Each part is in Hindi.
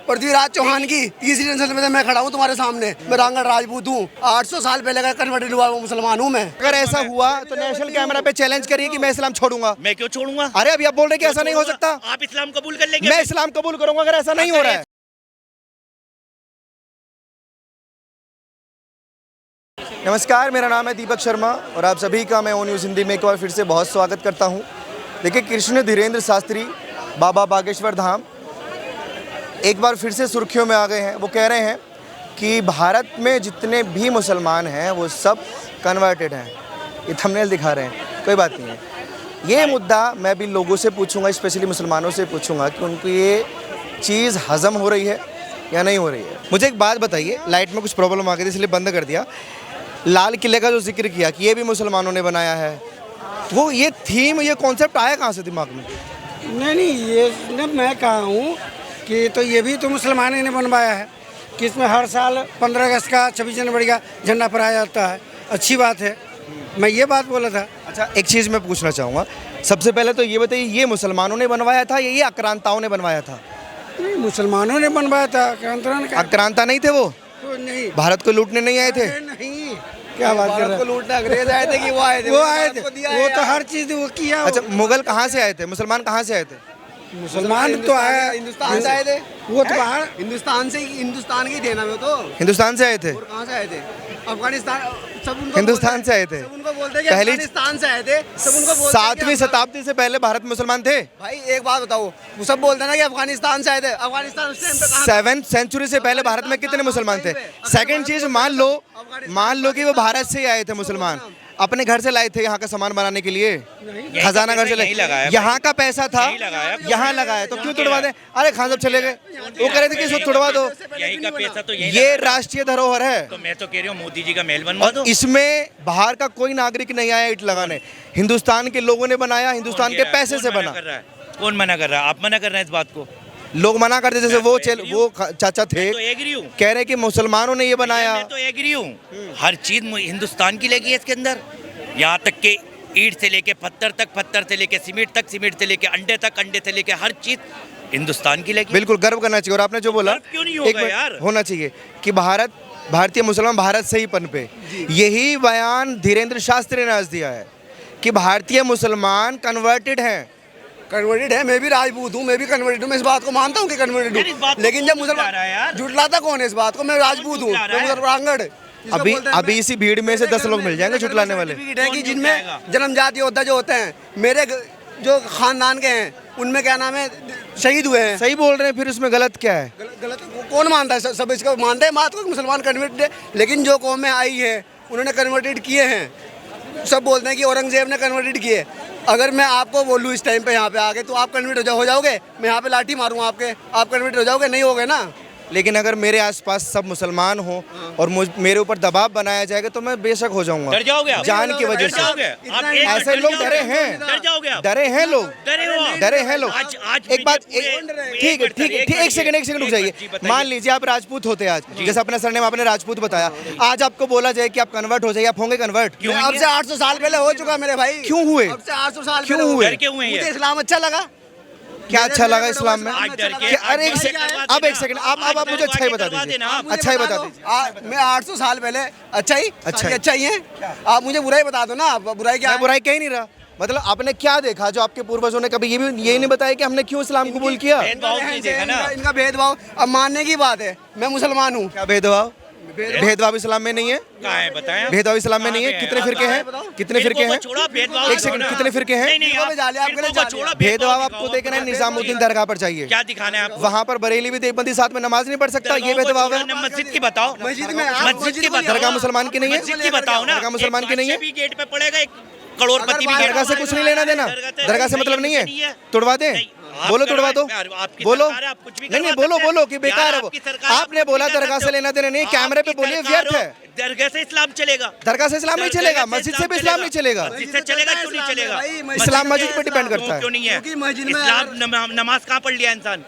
पृथ्वीराज चौहान की तीसरी नस्ल में मैं खड़ा हूँ तुम्हारे सामने। मैं रांगड़ राजपूत हूँ। 800 साल पहले का कन्वर्टेड हुआ मुसलमान हूँ मैं। अगर ऐसा हुआ तो नेशनल कैमरा पे चैलेंज करिए कि मैं इस्लाम छोड़ूंगा। मैं क्यों छोड़ूंगा? अरे अभी आप बोल रहे हैं कि ऐसा नहीं हो सकता। आप इस्लाम कबूल कर लेंगे? मैं इस्लाम कबूल करूंगा अगर ऐसा नहीं हो रहा है। नमस्कार, मेरा नाम है दीपक शर्मा और आप सभी का मैं ओ न्यूज़ हिंदी में एक बार फिर से बहुत स्वागत करता हूं। देखिए, कृष्ण धीरेन्द्र शास्त्री बाबा बागेश्वर धाम एक बार फिर से सुर्खियों में आ गए हैं। वो कह रहे हैं कि भारत में जितने भी मुसलमान हैं वो सब कन्वर्टेड हैं। ये थंबनेल दिखा रहे हैं, कोई बात नहीं है। ये मुद्दा मैं भी लोगों से पूछूंगा, स्पेशली मुसलमानों से पूछूंगा कि उनको ये चीज़ हज़म हो रही है या नहीं हो रही है। मुझे एक बात बताइए, लाइट में कुछ प्रॉब्लम आ गई थी इसलिए बंद कर दिया। लाल किले का जो जिक्र किया कि ये भी मुसलमानों ने बनाया है, वो ये थीम, ये कॉन्सेप्ट आया कहाँ से दिमाग में? नहीं, ये न मैं कहा हूँ कि तो ये भी तो मुसलमानों ने बनवाया है कि इसमें हर साल 15 अगस्त का 26 जनवरी का झंडा फहराया जाता है। अच्छी बात है, मैं ये बात बोला था। अच्छा, एक चीज़ मैं पूछना चाहूँगा। सबसे पहले तो ये बताइए, ये मुसलमानों ने बनवाया था या ये आक्रांताओं ने बनवाया था? नहीं, मुसलमानों ने बनवाया था। आक्रांता नहीं थे वो? तो नहीं, भारत को लूटने नहीं आए थे? नहीं, क्या बात कर रहे हैं? लूटने अंग्रेज आए थे कि वो आए थे? वो आए थे, वो तो हर चीज़ वो किया। अच्छा, मुगल कहाँ से आए थे? मुसलमान कहाँ से आए थे? मुसलमान तो आया, हिंदुस्तान से आए थे। वो तो बाहर हिंदुस्तान से, हिंदुस्तान के ही थे ना वो तो। हिंदुस्तान से आए थे? और कहाँ से आए थे? अफगानिस्तान, सब उनको हिंदुस्तान से आए थे? सब उनको बोलते हैं कि पहली अफगानिस्तान से आए थे। सब उनको बोलते हैं कि 7वीं शताब्दी से पहले भारत में मुसलमान थे? भाई एक बात बताओ, वो सब बोलते हैं ना कि अफगानिस्तान से आए थे। अफगानिस्तान उस टाइम पे कहाँ था? 7th सेंचुरी से पहले भारत में कितने मुसलमान थे? सेकंड चीज, मान लो कि वो भारत से ही आए थे मुसलमान, अपने घर से लाए थे यहाँ का सामान बनाने के लिए, खजाना घर से लाए, यहाँ का पैसा था, यहाँ लगाया, तो क्यों तुड़वा दें? अरे खान साहब चले गए, वो कह रहे थे कि इसको तुड़वा दो, यही का पैसा तो यही ये राष्ट्रीय धरोहर है। तो मैं तो कह रही हूँ मोदी जी का महल बनवा दो। इसमें बाहर का कोई नागरिक नहीं आया ईंट लगाने, हिंदुस्तान के लोगों ने बनाया, हिंदुस्तान के पैसे से बना। कौन मना कर रहा है? आप मना कर रहे हैं इस बात को? लोग मना करते, जैसे वो चाचा थे, तो एग्री हूँ, कह रहे कि मुसलमानों ने ये बनाया। मैं तो एग्री हूँ। हर चीज हिंदुस्तान की लगी है इसके अंदर, यहाँ तक के ईंट से लेके पत्थर तक, पत्थर से लेके सीमेंट तक, सीमेंट से लेके अंडे तक, अंडे से लेके हर चीज हिंदुस्तान की लगी। बिल्कुल गर्व करना चाहिए। और आपने जो बोला, क्यों नहीं होगा यार? होना चाहिए कि भारतीय मुसलमान भारत से ही पनपे। यही बयान धीरेन्द्र शास्त्री ने आज दिया है कि भारतीय मुसलमान कन्वर्टेड हैं। कन्वर्टेड है। मैं भी राजपूत हूँ, मैं भी कन्वर्टेड हूँ। मैं इस बात को मानता हूँ कि कन्वर्टेड हूँ, लेकिन जब मुसलमान जुटलाता कौन है इस बात को? मैं राजपूत हूँ, मैं रांगड़। अभी इसी भीड़ में से 10 लोग मिल जाएंगे जुटलाने वाले, कि जिनमें जन्मजात योद्धा जो होते हैं मेरे जो खानदान के हैं, उनमें क्या नाम है, शहीद हुए हैं। सही बोल रहे हैं, फिर उसमें गलत क्या है? गलत कौन मानता है? सब इसको मानते हैं बात को, मुसलमान कन्वर्टेड है। लेकिन जो कौमें आई है उन्होंने कन्वर्टेड किए हैं। सब बोलते हैं कि औरंगजेब ने कन्वर्टेड किए। अगर मैं आपको बोलूँ इस टाइम पे यहाँ पे आके, तो आप कन्वर्ट हो जाओगे? मैं यहाँ पे लाठी मारूँ आपके, आप कन्वर्ट हो जाओगे? नहीं होगे ना। लेकिन अगर मेरे आसपास सब मुसलमान हो और मेरे ऊपर दबाव बनाया जाएगा तो मैं बेशक हो जाऊंगा। डर जाओगे आप? जान की वजह से। ऐसे लोग डरे हैं, डर जाओगे आप? डरे हैं लोग, डरे हैं लोग। आज एक बात, ठीक है, एक सेकंड रुक जाइए। मान लीजिए आप राजपूत होते आज, जैसे अपना सरनेम आपने राजपूत बताया, आज आपको बोला जाए कि आप कन्वर्ट हो जाइए, आप होंगे कन्वर्ट? अब से 800 साल पहले हो चुका मेरे भाई। क्यों हुए? अब से 800 साल क्यों हुए? मुझे इस्लाम अच्छा लगा। क्या अच्छा लगा इस्लाम में? अरे एक सेकंड, आप मुझे अच्छा ही बता दीजिए, अच्छा ही बता दीजिए। मैं 800 साल पहले अच्छा ही है। आप मुझे बुराई बता दो ना। आप बुराई क्या? मैं बुराई कह ही नहीं रहा। मतलब आपने क्या देखा जो आपके पूर्वजों ने कभी ये नहीं बताया कि हमने क्यों इस्लाम कबूल किया? इनका भेदभाव अब मानने की बात है। मैं मुसलमान हूँ। क्या भेदभाव? भेदभाव इस्लाम में नहीं है। भेदभाव इस्लाम में नहीं है। कितने फिरके हैं? कितने फिरके हैं? एक सेकंड, कितने फिरके हैं? भेदभाव आपको देखना है निजामुद्दीन दरगाह पर चाहिए। क्या दिखाना है आपको? वहाँ पर बरेली भी देवबंदी साथ में नमाज नहीं पढ़ सकता, ये भेदभाव है। मस्जिद की बताओ, मस्जिद की दरगाह मुसलमान की नहीं है। मस्जिद की बताओ ना। दरगाह मुसलमान की नहीं है। गेट पे पड़ेगा, एक करोड़पति भी दरगाह से कुछ नहीं लेना देना, दरगाह से मतलब नहीं है। तुड़वा दे, बोलो तुड़वा दो, बोलो नहीं, बोलो कि बेकार है वो। आपने बोला दरगाह से लेना देना नहीं, कैमरे पे बोलिए व्यर्थ है। दरगाह से इस्लाम चलेगा? दरगाह से इस्लाम नहीं चलेगा, मस्जिद से भी इस्लाम नहीं चलेगा। जिससे चलेगा क्यों नहीं चलेगा? इस्लाम मस्जिद पे डिपेंड करता है। क्यों नहीं है? इस्लाम नमाज कहाँ पढ़ लिया इंसान?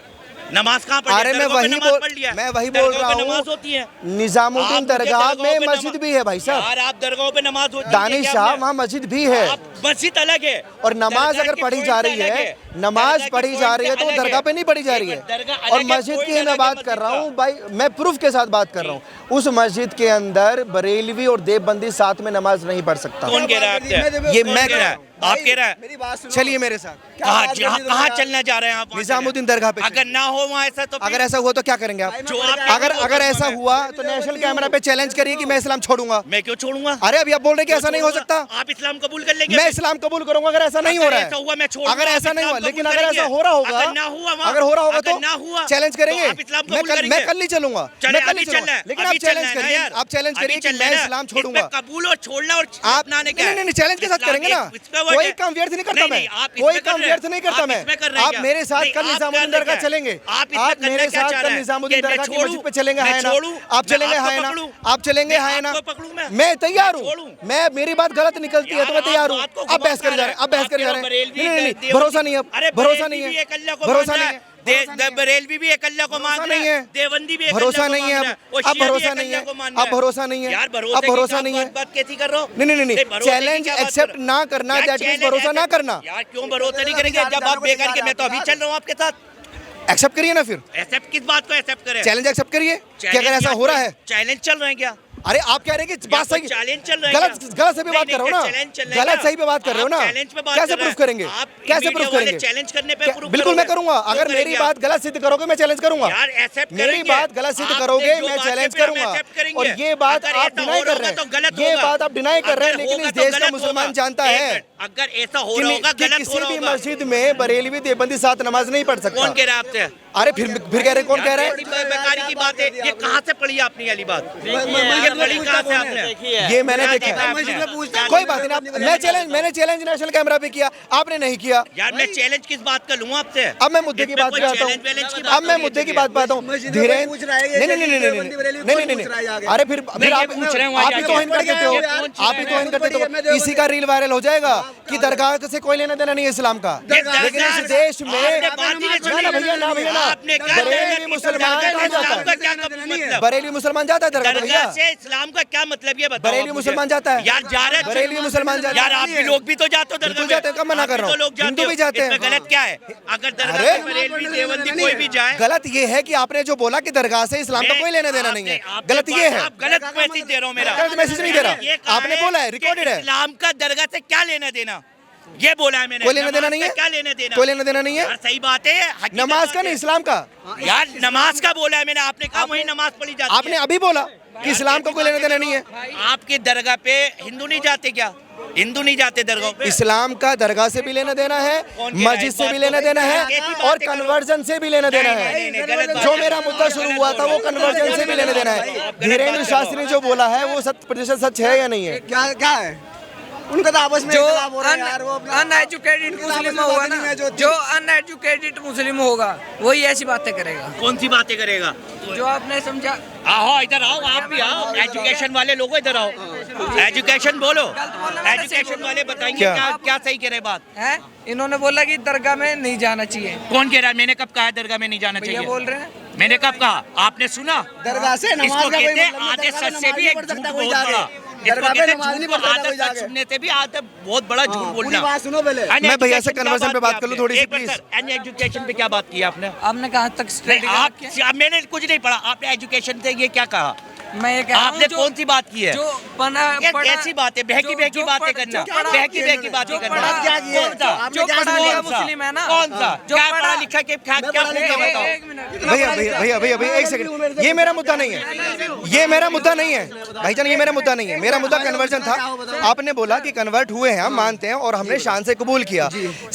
नमाज कहाँ पढ़ी है? अरे मैं दरगाह पे वही नमाज पढ़ लिया। मैं वही बोल दरगाह रहा पे नमाज हूँ, होती है। निजामुद्दीन आप मुझे दरगाह दरगाहों में पे मस्जिद भी है भाई साहब। यार आप दरगाहों पे नमाज होती है दानिश क्या साहब आपने? वहाँ मस्जिद भी है, आप मस्जिद अलग है और नमाज दरगाह अगर की पढ़ी point जा रही अलग है, नमाज पढ़ी जा रही है तो दरगाह पे नहीं पढ़ी जा रही है। और मस्जिद की मैं बात कर रहा हूँ भाई, मैं प्रूफ के साथ बात कर रहा हूँ। उस मस्जिद के अंदर बरेलवी और देवबंदी साथ में नमाज नहीं पढ़ सकता। कौन कह रहा है आपसे? ये कौन मैं कह रहा है? आप कह रहा है? मेरी बात सुनो। चलिए मेरे साथ, कहाँ चलना जा रहे हैं आप? वहाँ निजामुद्दीन चले। दरगाह पे अगर ना हो वहाँ ऐसा तो अगर ऐसा हुआ तो क्या करेंगे आप? जो आप अगर ऐसा हुआ तो नेशनल कैमरा पे चैलेंज करिए कि मैं इस्लाम छोड़ूंगा। मैं क्यों छोड़ूंगा? अरे अभी आप बोल रहे हैं कि ऐसा नहीं हो सकता। आप इस्लाम कबूल कर लेंगे? मैं इस्लाम कबूल करूंगा अगर ऐसा नहीं हो रहा ऐसा हुआ मैं है। छोड़ूंगा, अगर आप ऐसा नहीं इस्लाम हुआ, कबूल लेकिन अगर करेंगे? ऐसा हो रहा होगा, अगर ना हुआ वहाँ, अगर हो रहा होगा अगर तो ना हुआ, चैलेंज करेंगे। तो आप इस्लाम कबूल मैं करेंगे? कल नहीं चलूंगा, चले, मैं कल अभी नहीं चलना चलूंगा, है, लेकिन अभी आप चैलेंज चलना है करिए, यार। आप चैलेंज अभी करिए कि चलना मैं है ना। इस्लाम इसमें छोड़ूंगा। कबूल और छोड़ना और आप अपनाने क्या है? नहीं चैलेंज के साथ इस्लाम करेंगे ना, इसमें वर्ड कोई है। काम व्यर्थ नहीं करता मैं, नहीं, आप कोई इसमें कर काम रहे व्यर्थ हैं। नहीं करता आप मैं। इसमें कर रहे हैं आप क्या? मेरे साथ नहीं, कल आप निजामुद्दीन करने दरगाह क्या? चलेंगे, आप इसमें आप करने मेरे क्या साथ चाह कल रहे हैं? निजामुद्दीन कि मैं दरगाह की छोड़ूं? मस्जिद पे चलेंगे, मैं है ना? छोड़ूं? आप चलेंगे, मैं है आपको ना? पकड़ूं? आप चलेंगे, मैं है ना? आपको पकड़ूं मैं? मैं तैयार मैं हूँ, छोड़ूं? मैं मेरी बात गलत निकलती है तो मैं यार, तैयार आप हूँ। बात को आप बहस कर जा रहे हैं, आप बहस कर जा रहे हैं। नहीं, भरोसा नहीं है, भरोसा नहीं है, भरोसा नहीं है, बरेलवी भी एक अल्लाह को मान भरोसा रहा नहीं है, है, देवबंदी भी एक भरोसा अल्लाह को नहीं है, मान रहा है, और अब शिया भी भरोसा एक नहीं है, अल्लाह को मान अब रहा है। भरोसा नहीं है, यार अब भरोसे भरोसा की नहीं है। बात कैसी कर रहे हो? नहीं, भरोसे की चैलेंज क्या बात एक्सेप्ट कर रहे हो? ना करना, यार, दैट मींस challenge भरोसा ना accept- करना। यार क्यों भरोसा नहीं करेंगे जब आप बेकार के मैं तो अभी चल रहा हूँ आपके साथ। एक्सेप्ट करिए ना फिर, एक्सेप्ट किस बात को एक्सेप्ट करें? चैलेंज एक्सेप्ट करिए कि अगर ऐसा हो रहा है। चैलेंज चल रहे हैं क्या? अरे आप कह रहे हैं कि बात सही, चैलेंज चल रहा है गलत क्या? गलत सही पे बात नहीं, कर रहे हो ना, challenge चल रहा है गलत क्या? सही पे बात कर रहे हो ना, आप challenge पे बात कैसे कर रहे प्रूफ हैं? करेंगे, आप कैसे मीडिया प्रूफ वाले करेंगे? challenge करने पे proof बिल्कुल मैं करोगे। करूंगा, क्यों अगर मेरी करेंगे बात आप? गलत सिद्ध करोगे मैं चैलेंज करूंगा। यार एक्सेप्ट मेरी करेंगे। बात गलत सिद्ध आपने करोगे जो मैं बात चैलेंज पे हम करूंगा। accept करेंगे। और ये बात अगर आप ऐसा डिनाई हो कर रहा रहे होगा तो गलत हैं, ये होगा। बात आप डिनाई कर रहे हैं, अगर लेकिन होगा इस तो देश का गलत मुसलमान होगा। जानता एक है मिनट, अगर ऐसा हो रहा होगा कि गलत हो किसी रहा भी होगा। मस्जिद में बरेलवी देवबंदी साथ नमाज नहीं पढ़ सकता। कौन कह रहा है आपसे? अरे फिर कह रहे, कौन कह रहे हैं? बेकारी की बात है। ये कहाँ से पढ़ी आपने वाली बात? ये पढ़ी कहाँ से आपने? ये मैंने क्या देखा देखा है। आपने? कोई बात नहीं, मैंने चैलेंज नेशनल कैमरा पे किया, आपने नहीं किया। यार मैं चैलेंज किस बात का लूँ आपसे? अब मैं मुद्दे की इसमें बात कोई पे आता हूँ, challenge वेलेंज की अब बात मैं नहीं मुद्दे है की बात पे आता हूँ। मस्जिद में धीरेन्द्र, कोई पूछ रहा है, ये नहीं, जैसे देवबंदी बरेली नहीं, कौन नहीं, पूछ रहा है नहीं, आगे? अरे फिर नहीं, आप ये पूछ रहे हैं आप वहाँ ही जाके। तो हिंद कर देते हो, ये कौन आप ही तो हिंद कर देते मैं हो। देवबंदी- इसी का रील वायरल हो जाएगा कि दरगाह से कोई लेना देना नहीं है इस्लाम का। लेकिन इस देश में आपने बात ही नहीं सुनी। ना भैया, ना भैया, ना आपने क्या बरेली मुसलमान कहाँ जाता इस्लाम का है? क्या मतलब? बरेली मुसलमान जाता है दरगाह पे भैया? दरगाह से इस्लाम का क्या मतलब ये बताओ बरेली आप मुसलमान मुझे। जाता है? यार जा रहे बरेली मुसलमान जाता है? यार आप भी लोग भी तो जाते हो दरगाह बिल्कुल में। जाते हैं, कब मना आप कर भी रहा तो हूँ। लोग जाते हिंदू हो। भी जाते हैं। इसमें गलत क्या है? अगर दरगाह अरे! से बरेलवी देवबंदी कोई भी जाए। गलत ये है कि आपने जो बोला कि दरगाह से इस्लाम का कोई लेना देना नहीं है, गलत ये है। आप गलत मैसेज दे रहे हो मेरा। गलत मैसेज नहीं दे रहा। ये कहा आपने बोला है, कि recorded है। इस्लाम का दरगाह से क्या लेना देना, ये बोला है मैंने। कोई लेना देना नमाज नहीं का है? क्या लेना देना? कोई लेना देना नहीं है? यार सही बात है, हकीकत नमाज बात का है। नहीं, इस्लाम का। यार नमाज का बोला है मैंने, आपने कहा वही नमाज पढ़ी जाती आपने है। अभी बोला कि इस्लाम का कोई लेना देना नहीं है। आपके दरगाह पे हिंदू नहीं जाते क्या? हिंदू नहीं जाते दरगाह पे? इस्लाम का दरगाह से भी लेना देना है, कौन कह रहा है मस्जिद इस से बात भी को? लेना देना है, कैसी बातें और करो? कन्वर्जन से भी लेना देना नहीं, है। नहीं, गलत बात जो है। मेरा मुद्दा शुरू हुआ था वो कन्वर्जन से भी लेना देना है। धीरेन्द्र शास्त्री ने जो बोला है वो 100% सच है या नहीं है? क्या क्या है? उनका तो आपस में जो इख्तिलाफ हो रहा है यार, वो अपना अनएजुकेटेड उनकी मुस्लिम आपस में होगा बात नहीं ना, है जो जो अनएजुकेटेड मुस्लिम होगा वही ऐसी बातें करेगा कौन सी बातें करेगा? जो आपने समझा। आओ इधर आओ, आप भी आओ, एजुकेशन वाले लोग इधर आओ, एजुकेशन बोलो, एजुकेशन वाले बताएंगे क्या? क्या क्या सही कह रहे बात। है इन्होंने बोला कि दरगाह में नहीं जाना चाहिए, कौन कह रहा है? मैंने कब कहा है दरगाह में नहीं जाना भैया चाहिए? बोल रहे हैं। मैंने कब कहा? आपने सुना? दरगाह से नमाज इसको का कोई कहते हैं मतलब नहीं, आधे दरगाह पे सच से नमाज भी नहीं एक पढ़ झूठ सकता कोई बहुत जाके। बड़ा। इसको दरगाह पे कहते हैं नमाज झूठ नहीं को पढ़ सकता आधा कोई सच जाके। सुनने से भी आधा बहुत बड़ा झूठ पूरी बोलना। बात सुनो पहले। मैं भैया से conversion पे बात कर लूं थोड़ी सी, please। एजुकेशन पे क्या बात की आपने? आपने कहाँ तक नहीं, स्टडी आप मैंने कुछ नहीं पढ़ा, आपने एजुकेशन से ये क्या कहा? मैं ये कह रहा हूँ आपने जो- कौन सी बात की है? जो बना ये पढ़ा- कैसी बात है? बहकी जो- बहकी जो बातें पढ़- करना, जो पढ़ा- बहकी बहकी बातें जो करना। पढ़ा- क्या किया? कौन सा? जो क्या पढ़ा सुना? लिखा कौन सा? मुस्लिम है ना, कौन सा? जो क्या पढ़ा- पढ़ा लिखा के क्या मैं क्या पढ़ा लिखा बताओ? एक मिनट भैया एक सेकंड, ये मेरा मुद्दा नहीं है, ये मेरा मुद्दा नहीं है भाईजान, ये मेरा मुद्दा नहीं है। मेरा मुद्दा कन्वर्जन था। आपने बोला कि कन्वर्ट हुए हैं, हम मानते हैं और हमने शान से कबूल किया।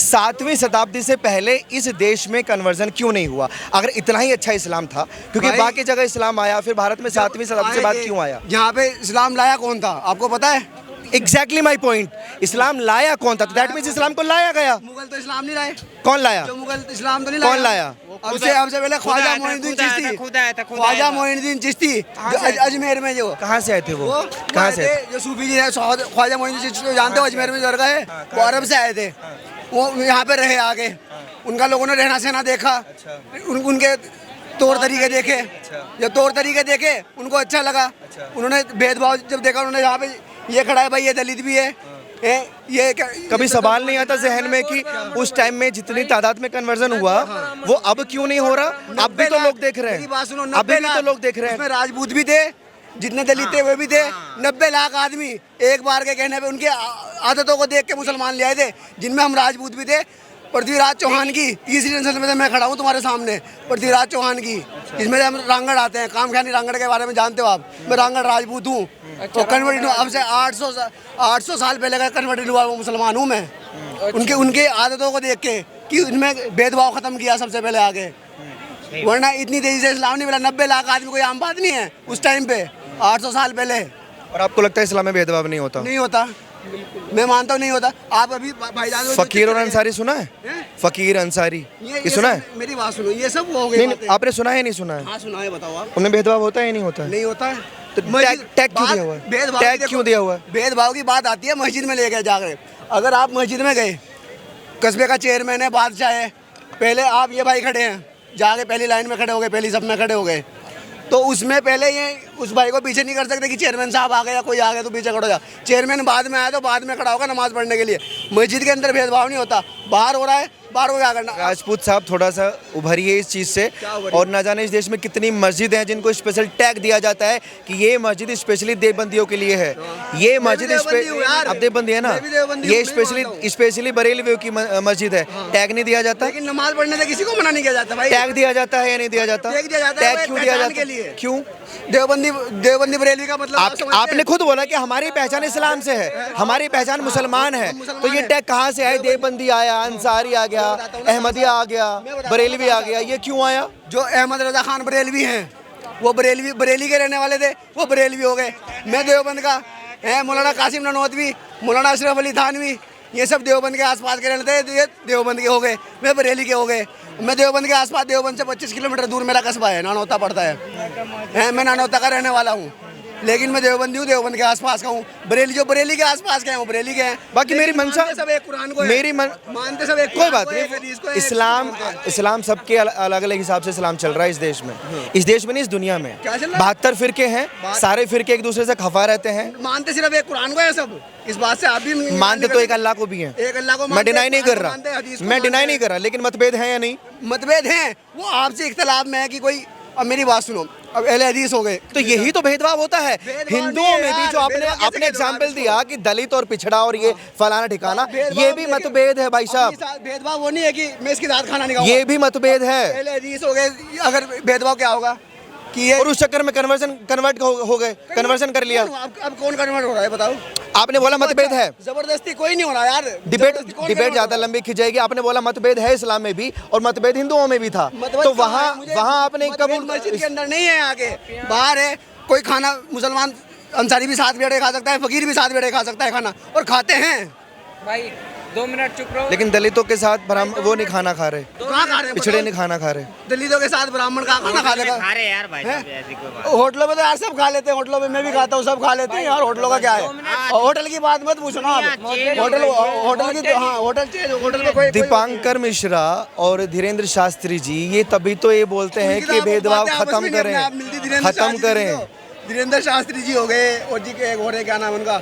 7वीं शताब्दी से पहले इस देश में कन्वर्जन क्यों नहीं हुआ? अगर इतना ही अच्छा इस्लाम था, क्योंकि भाई- बाकी जगह इस्लाम आया, फिर भारत में 7वीं शताब्दी से बाद क्यों आया? यहाँ पे इस्लाम लाया कौन था आपको पता है? Exactly my point. इस्लाम लाया कौन था? तो दैट मीन्स इस्लाम को लाया गया। मुगल तो इस्लाम नहीं लाए। कौन लाया? जो मुगल इस्लाम तो नहीं कौन लाया? हमसे पहले ख्वाजा मोइनुद्दीन चिश्ती, ख्वाजा मोइनुद्दीन चिश्ती जो अजमेर में जो कहाँ से आए थे वो? वो कहाँ से? जो सूफी जी है ख्वाजा मोइनुद्दीन चिश्ती, जानते हो अजमेर में दरगाह है, वो अरब से आए थे। वो यहाँ पे रहे आगे, उनका लोगों ने रहना सहना देखा, उनके तौर तरीके देखे, जब तौर तरीके देखे उनको अच्छा लगा, उन्होंने भेदभाव जब देखा, उन्होंने यहाँ पे ये खड़ा है भाई ये दलित भी है, ये कभी सवाल नहीं आता जहन में कि उस टाइम में जितनी तादाद में कन्वर्जन हुआ वो अब क्यों नहीं हो रहा? अब भी तो लोग देख रहे मेरी बात सुनो, हैं, अभी भी तो लोग देख रहे हैं। उसमें राजपूत भी थे, जितने दलित थे वे भी थे। 90 लाख आदमी एक बार के कहने पे उनके आदतों को देख के मुसलमान ले आए थे, जिनमें हम राजपूत भी थे। पृथ्वीराज चौहान की तीसरी जनसंख्या में मैं खड़ा हूँ तुम्हारे सामने, पृथ्वीराज चौहान की, इसमें हम रांगड़ आते हैं। कामख्यानी रांगड़ के बारे में जानते हो आप? मैं रांगड़ राजपूत हूँ, तो कन्वर्टेड हुआ अब से 800 साल पहले का कन्वर्टेड हुआ वो मुसलमान हूँ मैं। उनके आदतों को देख के कि उनमें भेदभाव खत्म किया सबसे पहले आगे, वरना इतनी तेजी से इस्लाम नहीं मिला। 90 लाख आदमी कोई आम बात नहीं है उस टाइम पे, 800 साल पहले। और आपको लगता है इस्लाम में भेदभाव नहीं होता? नहीं होता, मैं मानता हूँ नहीं होता। आप अभी भाईजान फकीर और अंसारी सुना है? फकीर अंसारी ये सुना है? मेरी बात सुनो, ये सब वो हो गई नहीं, बातें। आपने सुना है नहीं सुना है? हाँ सुना है, बताओ आप। उनमें भेदभाव होता है या नहीं होता है? नहीं होता है तो टैग क्यों दिया हुआ है? भेदभाव टैग क्यों दिया हुआ है? भेदभाव की बात आती है मस्जिद में ले गए जाकर। अगर आप मस्जिद में गए, कस्बे का चेयरमैन है, बादशाह है, पहले आप ये भाई खड़े हैं, जाके पहली लाइन में खड़े हो गए, पहली सब में खड़े हो गए, तो उसमें पहले ये उस भाई को पीछे नहीं कर सकते कि चेयरमैन साहब आ गए या कोई आ गया तो पीछे खड़ा हो जा। चेयरमैन बाद में आया तो बाद में खड़ा होगा नमाज पढ़ने के लिए। मस्जिद के अंदर भेदभाव नहीं होता, बाहर हो रहा है, बाहर को क्या करना। राजपूत साहब थोड़ा सा उभरिए इस चीज़ से। और ना जाने इस देश में कितनी मस्जिद हैं जिनको स्पेशल टैग दिया जाता है कि ये मस्जिद स्पेशली देवबंदियों के लिए है, ये मस्जिद अब देवबंदी है ना, ये स्पेशली बरेलवियों की मस्जिद है, टैग नहीं दिया जाता। लेकिन नमाज पढ़ने से किसी को मना नहीं किया जाता भाई। टैग दिया जाता है या नहीं दिया जाता? टैग दिया जाता है, टैग क्यों दिया पहचान जाता के लिए। क्यों? देवबंदी बरेलवी का मतलब आपने खुद बोला कि हमारी पहचान इस्लाम से है, हमारी पहचान मुसलमान है, तो ये टैग कहाँ से आया? देवबंदी आया, अंसारी आ गया, अहमदिया आ गया, बरेलवी आ गया, ये क्यों आया? जो अहमद रजा खान बरेलवी हैं, वो बरेली के रहने वाले थे, वो बरेलवी हो गए। मैं देवबंद का है, मौलाना कासिम ननौतवी, मौलाना अशरफ अली थानवी, ये सब देवबंद के आसपास के रहने थे, ये देवबंद के हो गए, मैं बरेली के हो गए। मैं देवबंद के आसपास, देवबंद से 25 किलोमीटर दूर मेरा कस्बा है, नानौता पड़ता है, मैं नानौता का रहने वाला हूँ, लेकिन मैं देवबंदी हूँ, देवबंद के आसपास का हूँ। बरेली जो बरेली के आसपास के हैं वो बरेली के हैं। बाकी मेरी मंशा सब एक कुरान को है, मेरी मानते सब एक, कोई बात नहीं। इस्लाम सबके अलग अलग हिसाब से इस्लाम चल रहा है इस देश में, इस देश में नहीं, इस दुनिया में। 72 फिरके हैं, सारे फिरके एक दूसरे से खफा रहते हैं। मानते सिर्फ एक कुरान को है सब, इस बात से आप भी मानते तो एक अल्लाह को भी हैं। एक अल्लाह को मैं डिनाई नहीं कर रहा, मैं डिनाई नहीं कर रहा, लेकिन मतभेद हैं या नहीं? मतभेद हैं, वो आपसे इख्तलाफ में है कि कोई। अब मेरी बात सुनो, अब अहले हदीस हो गए, तो यही तो भेदभाव होता है हिंदुओं में भी, जो आपने एग्जाम्पल दिया कि दलित और पिछड़ा और ये फलाना ठिकाना, ये भी मतभेद है भाई साहब। भेदभाव वो नहीं है कि मैं इसके साथ खाना नहीं खाऊंगा, ये भी मतभेद है। अहले हदीस हो गए, अगर भेदभाव क्या होगा कि ये, और उस चक्कर में कन्वर्ट हो गए, कन्वर्जन कर लिया। अब कौन कन्वर्ट हो रहा है बताओ? आपने बोला मतभेद है, जबरदस्ती कोई नहीं हो रहा यार। डिबेट ज्यादा लंबी खिंचाएगी। आपने बोला मतभेद है इस्लाम में भी और मतभेद हिंदुओं में भी था, तो वहाँ आपने कबूल, मस्जिद के अंदर नहीं है, आगे बाहर है। कोई खाना मुसलमान अंसारी भी साथ बैठे खा सकता है, फकीर भी साथ बैठे खा सकता है खाना, और खाते हैं भाई। 2 मिनट चुप रहो। लेकिन दलितों के साथ वो नहीं खाना खा रहे, कहाँ खा रहे हैं? पिछड़े नहीं खाना खा रहे। दलितों के साथ ब्राह्मण का खाना खा लेगा? खा रहे यार भाई साहब, ऐसी कोई बात। होटलों में तो यार सब खा लेते हैं, होटलों में मैं भी खाता हूँ, सब खा लेते हैं यार। होटलों का क्या है? होटल की बात मत पूछो ना आप। होटल की, हाँ होटल में कोई। दीपांकर मिश्रा और धीरेन्द्र शास्त्री जी ये तभी तो ये बोलते हैं कि भेदभाव खत्म करें। धीरेन्द्र शास्त्री जी हो गए, और जी के एक हो रहे, क्या नाम उनका,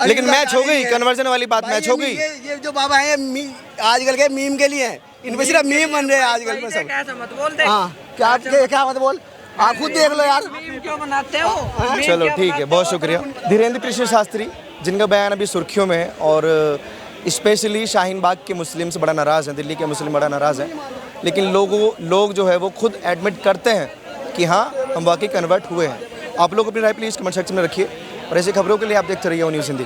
लेकिन मैच हो गई, कन्वर्जन वाली बात मैच हो गई। ये जो बाबा है आजकल के मीम के लिए हैं, इनमें सिर्फ मीम बन रहे हैं आजकल में सब। कैसा मत बोलते। हाँ क्या मत बोल, आप खुद देख लो यार। मीम क्यों बनाते हो? चलो ठीक है, बहुत शुक्रिया। धीरेन्द्र कृष्ण शास्त्री, जिनका बयान अभी सुर्खियों में है, और स्पेशली शाहीन बाग के मुस्लिम से बड़ा नाराज़ हैं, दिल्ली के मुस्लिम बड़ा नाराज़ हैं, लेकिन लोग जो है वो खुद एडमिट करते हैं कि हाँ हम वाकई कन्वर्ट हुए हैं। आप लोग अपनी राय प्लीज़ कमेंट सेक्शन में रखिए, और ऐसी खबरों के लिए आप देखते रहिए न्यूज़ हिंदी।